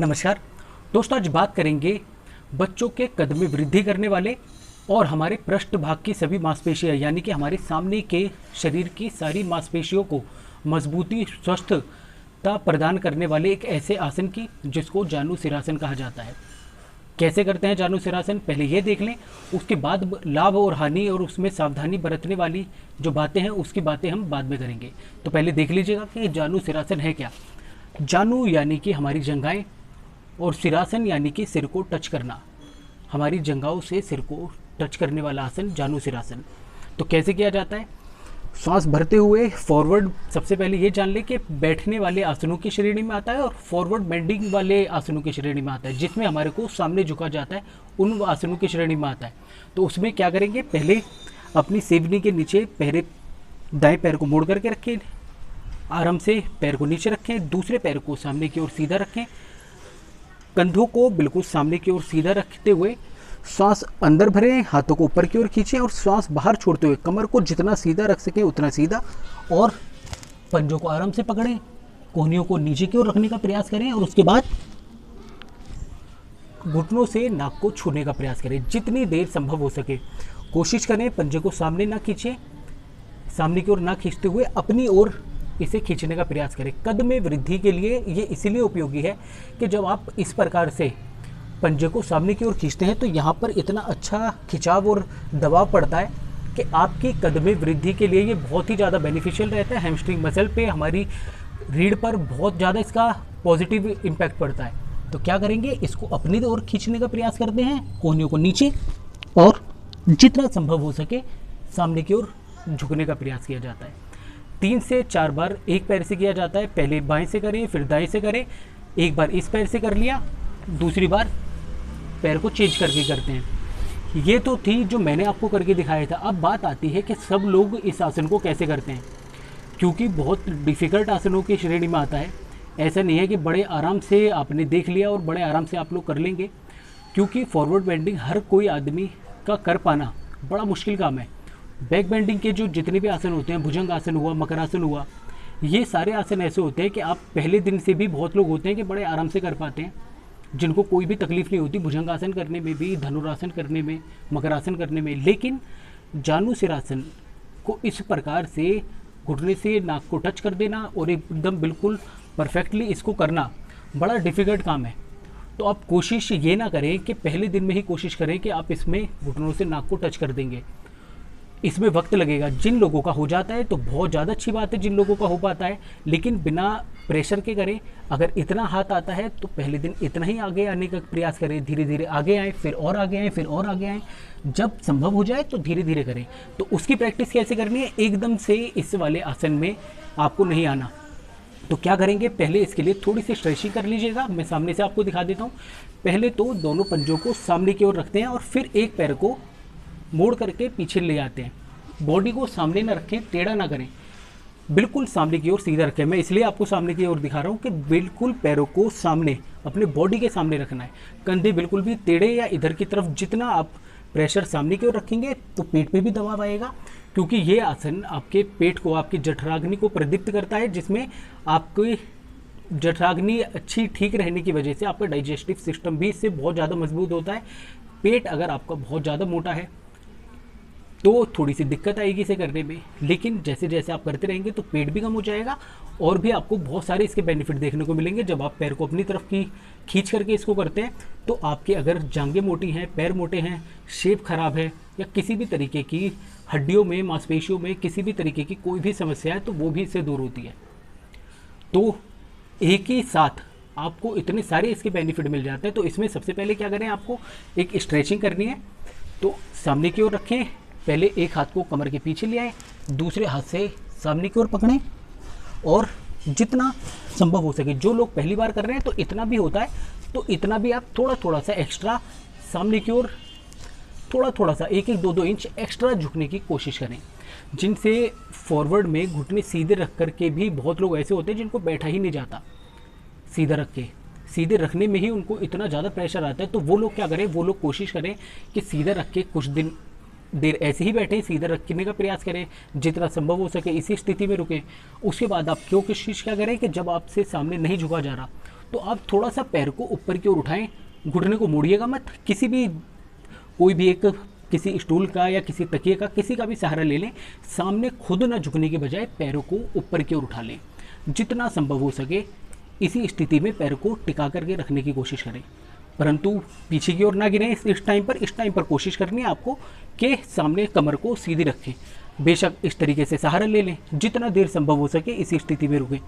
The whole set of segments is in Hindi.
नमस्कार दोस्तों, आज बात करेंगे बच्चों के कद में वृद्धि करने वाले और हमारे पृष्ठ भाग की सभी मांसपेशियां यानी कि हमारे सामने के शरीर की सारी मांसपेशियों को मजबूती स्वस्थता प्रदान करने वाले एक ऐसे आसन की जिसको जानुसिरासन कहा जाता है। कैसे करते हैं जानुसिरासन, पहले ये देख लें, उसके बाद लाभ और हानि और उसमें सावधानी बरतने वाली जो बातें हैं उसकी बातें हम बाद में करेंगे। तो पहले देख लीजिएगा कि जानुसिरासन है क्या। जानु यानी कि हमारी जंघाएं और सिरासन यानी कि सिर को टच करना, हमारी जंघाओं से सिर को टच करने वाला आसन जानुसिरासन। तो कैसे किया जाता है, सांस भरते हुए फॉरवर्ड, सबसे पहले ये जान लें कि बैठने वाले आसनों की श्रेणी में आता है और फॉरवर्ड बेंडिंग वाले आसनों की श्रेणी में आता है, जिसमें हमारे को सामने झुका जाता है, उन आसनों की श्रेणी में आता है। तो उसमें क्या करेंगे, पहले अपनी सेवनी के नीचे पहले दाएं पैर को मोड़ करके रखें, आराम से पैर को नीचे रखें, दूसरे पैर को सामने की ओर सीधा रखें, कंधों को बिल्कुल सामने की ओर सीधा रखते हुए सांस अंदर भरें, हाथों को ऊपर की ओर खींचें और सांस बाहर छोड़ते हुए कमर को जितना सीधा रख सकें उतना सीधा, और पंजों को आराम से पकड़ें, कोहनियों को नीचे की ओर रखने का प्रयास करें और उसके बाद घुटनों से नाक को छूने का प्रयास करें। जितनी देर संभव हो सके कोशिश करें पंजे को सामने ना खींचें, सामने की ओर ना खींचते हुए अपनी ओर इसे खींचने का प्रयास करें। कद में वृद्धि के लिए ये इसीलिए उपयोगी है कि जब आप इस प्रकार से पंजे को सामने की ओर खींचते हैं तो यहाँ पर इतना अच्छा खिंचाव और दबाव पड़ता है कि आपकी कद में वृद्धि के लिए ये बहुत ही ज़्यादा बेनिफिशियल रहता है। हैमस्ट्रिंग मसल पे, हमारी रीढ़ पर बहुत ज़्यादा इसका पॉजिटिव इम्पैक्ट पड़ता है। तो क्या करेंगे, इसको अपनी ओर खींचने का प्रयास करते हैं, कोहनियों को नीचे और जितना संभव हो सके सामने की ओर झुकने का प्रयास किया जाता है। 3 से 4 बार एक पैर से किया जाता है, पहले बाएं से करें फिर दाएं से करें, एक बार इस पैर से कर लिया, दूसरी बार पैर को चेंज करके करते हैं। ये तो थी जो मैंने आपको करके दिखाया था। अब बात आती है कि सब लोग इस आसन को कैसे करते हैं, क्योंकि बहुत डिफ़िकल्ट आसनों की श्रेणी में आता है। ऐसा नहीं है कि बड़े आराम से आपने देख लिया और बड़े आराम से आप लोग कर लेंगे, क्योंकि फॉरवर्ड बेंडिंग हर कोई आदमी का कर पाना बड़ा मुश्किल काम है। बैक बेंडिंग के जो जितने भी आसन होते हैं, भुजंग आसन हुआ, मकरासन हुआ, ये सारे आसन ऐसे होते हैं कि आप पहले दिन से भी बहुत लोग होते हैं कि बड़े आराम से कर पाते हैं, जिनको कोई भी तकलीफ नहीं होती भुजंगासन करने में भी, धनुरासन करने में, मकरासन करने में। लेकिन जानुसिरासन को इस प्रकार से घुटने से नाक को टच कर देना और एकदम बिल्कुल परफेक्टली इसको करना बड़ा डिफ़िकल्ट काम है। तो आप कोशिश ये ना करें कि पहले दिन में ही कोशिश करें कि आप इसमें घुटनों से नाक को टच कर देंगे, इसमें वक्त लगेगा। जिन लोगों का हो जाता है तो बहुत ज़्यादा अच्छी बात है, जिन लोगों का हो पाता है, लेकिन बिना प्रेशर के करें। अगर इतना हाथ आता है तो पहले दिन इतना ही आगे आने का प्रयास करें, धीरे धीरे आगे आएँ, फिर और आगे आएँ, फिर और आगे आएँ। जब संभव हो जाए तो धीरे धीरे करें। तो उसकी प्रैक्टिस कैसे करनी है, एकदम से इस वाले आसन में आपको नहीं आना। तो क्या करेंगे, पहले इसके लिए थोड़ी सी स्ट्रेचिंग कर लीजिएगा। मैं सामने से आपको दिखा देता हूँ। पहले तो दोनों पंजों को सामने की ओर रखते हैं और फिर एक पैर को मोड़ करके पीछे ले आते हैं। बॉडी को सामने ना रखें, टेढ़ा ना करें, बिल्कुल सामने की ओर सीधा रखें। मैं इसलिए आपको सामने की ओर दिखा रहा हूँ कि बिल्कुल पैरों को सामने, अपने बॉडी के सामने रखना है। कंधे बिल्कुल भी टेढ़े या इधर की तरफ, जितना आप प्रेशर सामने की ओर रखेंगे तो पेट पे भी दबाव आएगा, क्योंकि ये आसन आपके पेट को, आपकी जठराग्नि को प्रदीप्त करता है, जिसमें आपकी जठराग्नि अच्छी ठीक रहने की वजह से आपका डाइजेस्टिव सिस्टम भी इससे बहुत ज़्यादा मजबूत होता है। पेट अगर आपका बहुत ज़्यादा मोटा है तो थोड़ी सी दिक्कत आएगी इसे करने में, लेकिन जैसे जैसे आप करते रहेंगे तो पेट भी कम हो जाएगा और भी आपको बहुत सारे इसके बेनिफिट देखने को मिलेंगे। जब आप पैर को अपनी तरफ की खींच करके इसको करते हैं तो आपके अगर जांघें मोटी हैं, पैर मोटे हैं, शेप खराब है या किसी भी तरीके की हड्डियों में, मांसपेशियों में किसी भी तरीके की कोई भी समस्या है तो वो भी इससे दूर होती है। तो एक ही साथ आपको इतने सारे इसके बेनिफिट मिल जाते हैं। तो इसमें सबसे पहले क्या करें, आपको एक स्ट्रेचिंग करनी है। तो सामने की ओर रखें, पहले एक हाथ को कमर के पीछे ले आए, दूसरे हाथ से सामने की ओर पकड़ें और जितना संभव हो सके, जो लोग पहली बार कर रहे हैं तो इतना भी होता है, तो इतना भी आप थोड़ा थोड़ा सा एक्स्ट्रा सामने की ओर, थोड़ा थोड़ा सा 1-1, 2-2 इंच एक्स्ट्रा झुकने की कोशिश करें, जिनसे फॉरवर्ड में घुटने सीधे रख करके भी बहुत लोग ऐसे होते हैं जिनको बैठा ही नहीं जाता। सीधा रख के, सीधे रखने में ही उनको इतना ज़्यादा प्रेशर आता है। तो वो लोग क्या करें, वो लोग कोशिश करें कि सीधा रख के कुछ देर ऐसे ही बैठे, सीधा रखने का प्रयास करें, जितना संभव हो सके इसी स्थिति में रुकें। उसके बाद आप क्यों कोशिश क्या करें कि जब आपसे सामने नहीं झुका जा रहा तो आप थोड़ा सा पैर को ऊपर की ओर उठाएं, घुटने को मोड़िएगा मत, किसी भी कोई भी एक किसी स्टूल का या किसी तकिए का किसी का भी सहारा ले लें, सामने खुद ना झुकने के बजाय पैरों को ऊपर की ओर उठा लें। जितना संभव हो सके इसी स्थिति में पैर को टिका करके रखने की कोशिश करें, परंतु पीछे की ओर ना गिरें। इस टाइम पर कोशिश करनी है आपको कि सामने कमर को सीधी रखें। बेशक इस तरीके से सहारा ले लें, जितना देर संभव हो सके इसी स्थिति में रुकें।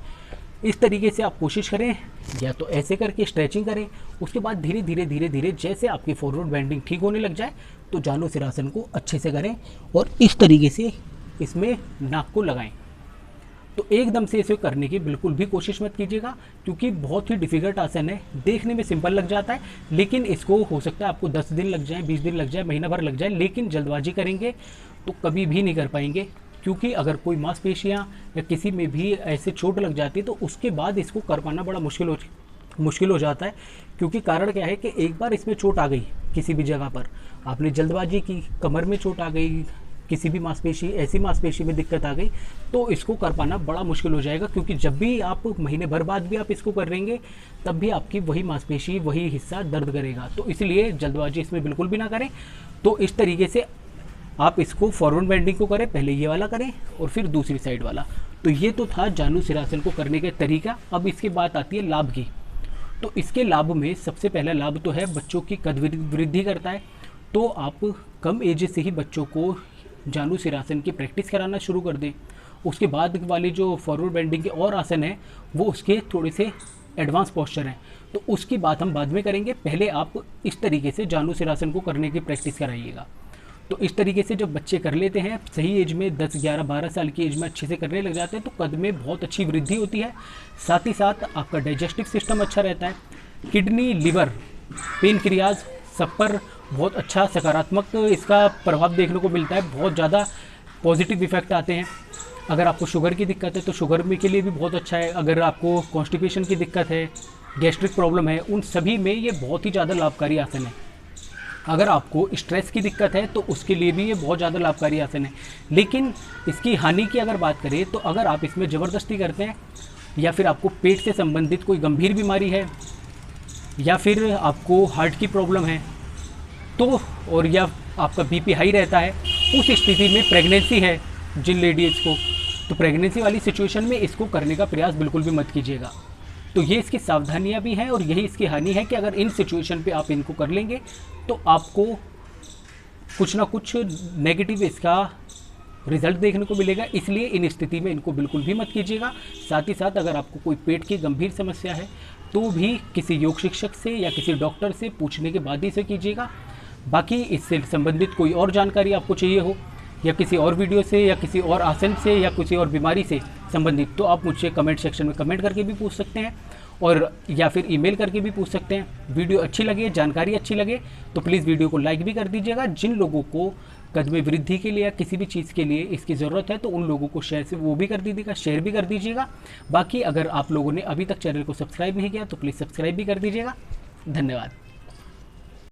इस तरीके से आप कोशिश करें, या तो ऐसे करके स्ट्रेचिंग करें, उसके बाद धीरे धीरे जैसे आपकी फॉरवर्ड बेंडिंग ठीक होने लग जाए तो जानु सिरासन को अच्छे से करें और इस तरीके से इसमें नाक को लगाएं। तो एकदम से इसे करने की बिल्कुल भी कोशिश मत कीजिएगा, क्योंकि बहुत ही डिफ़िकल्ट आसन है। देखने में सिंपल लग जाता है, लेकिन इसको हो सकता है आपको 10 दिन लग जाए, 20 दिन लग जाए, महीना भर लग जाए, लेकिन जल्दबाजी करेंगे तो कभी भी नहीं कर पाएंगे। क्योंकि अगर कोई मांसपेशियां या किसी में भी ऐसे चोट लग जाती है तो उसके बाद इसको कर पाना बड़ा मुश्किल हो जाता है। क्योंकि कारण क्या है कि एक बार इसमें चोट आ गई किसी भी जगह पर, आपने जल्दबाजी की, कमर में चोट आ गई, किसी भी मांसपेशी, ऐसी मांसपेशी में दिक्कत आ गई, तो इसको कर पाना बड़ा मुश्किल हो जाएगा। क्योंकि जब भी आप महीने भर बाद भी आप इसको कर लेंगे तब भी आपकी वही मांसपेशी, वही हिस्सा दर्द करेगा। तो इसलिए जल्दबाजी इसमें बिल्कुल भी ना करें। तो इस तरीके से आप इसको फॉरवर्ड बेंडिंग को करें, पहले ये वाला करें और फिर दूसरी साइड वाला। तो ये तो था जानु सिरासन को करने का तरीका। अब इसकी बात आती है लाभ की। तो इसके लाभ में सबसे पहला लाभ तो है बच्चों की कद वृद्धि करता है। तो आप कम एज से ही बच्चों को जानु सिरासन की प्रैक्टिस कराना शुरू कर दें। उसके बाद वाले जो फॉरवर्ड बेंडिंग के और आसन हैं वो उसके थोड़े से एडवांस पोस्चर हैं, तो उसकी बात हम बाद में करेंगे। पहले आप इस तरीके से जानु सिरासन को करने की प्रैक्टिस कराइएगा। तो इस तरीके से जब बच्चे कर लेते हैं सही एज में, 10, 11, 12 साल की एज में अच्छे से करने लग जाते हैं, तो कद में बहुत अच्छी वृद्धि होती है। साथ ही साथ आपका डाइजेस्टिव सिस्टम अच्छा रहता है। किडनी, लिवर, पेनक्रियाज सब पर बहुत अच्छा सकारात्मक इसका प्रभाव देखने को मिलता है। बहुत ज़्यादा पॉजिटिव इफेक्ट आते हैं। अगर आपको शुगर की दिक्कत है तो शुगर में के लिए भी बहुत अच्छा है। अगर आपको कॉन्स्टिपेशन की दिक्कत है, गैस्ट्रिक प्रॉब्लम है, उन सभी में ये बहुत ही ज़्यादा लाभकारी आसन है। अगर आपको स्ट्रेस की दिक्कत है तो उसके लिए भी ये बहुत ज़्यादा लाभकारी आसन है। लेकिन इसकी हानि की अगर बात करें तो अगर आप इसमें ज़बरदस्ती करते हैं, या फिर आपको पेट से संबंधित कोई गंभीर बीमारी है, या फिर आपको हार्ट की प्रॉब्लम है, तो और या आपका बीपी हाई रहता है, उस स्थिति में प्रेगनेंसी है जिन लेडीज़ को, तो प्रेगनेंसी वाली सिचुएशन में इसको करने का प्रयास बिल्कुल भी मत कीजिएगा। तो ये इसकी सावधानियां भी हैं और यही इसकी हानि है कि अगर इन सिचुएशन पे आप इनको कर लेंगे तो आपको कुछ ना कुछ नेगेटिव इसका रिजल्ट देखने को मिलेगा। इसलिए इन स्थिति में इनको बिल्कुल भी मत कीजिएगा। साथ ही साथ अगर आपको कोई पेट की गंभीर समस्या है तो भी किसी योग शिक्षक से या किसी डॉक्टर से पूछने के बाद ही इसे कीजिएगा। बाकी इससे संबंधित कोई और जानकारी आपको चाहिए हो, या किसी और वीडियो से, या किसी और आसन से, या किसी और बीमारी से संबंधित, तो आप मुझसे कमेंट सेक्शन में कमेंट करके भी पूछ सकते हैं, और या फिर ईमेल करके भी पूछ सकते हैं। वीडियो अच्छी लगे, जानकारी अच्छी लगे तो प्लीज़ वीडियो को लाइक भी कर दीजिएगा। जिन लोगों को कद में वृद्धि के लिए या किसी भी चीज़ के लिए इसकी ज़रूरत है तो उन लोगों को शेयर से वो भी कर दीजिएगा, शेयर भी कर दीजिएगा। बाकी अगर आप लोगों ने अभी तक चैनल को सब्सक्राइब नहीं किया तो प्लीज़ सब्सक्राइब भी कर दीजिएगा। धन्यवाद।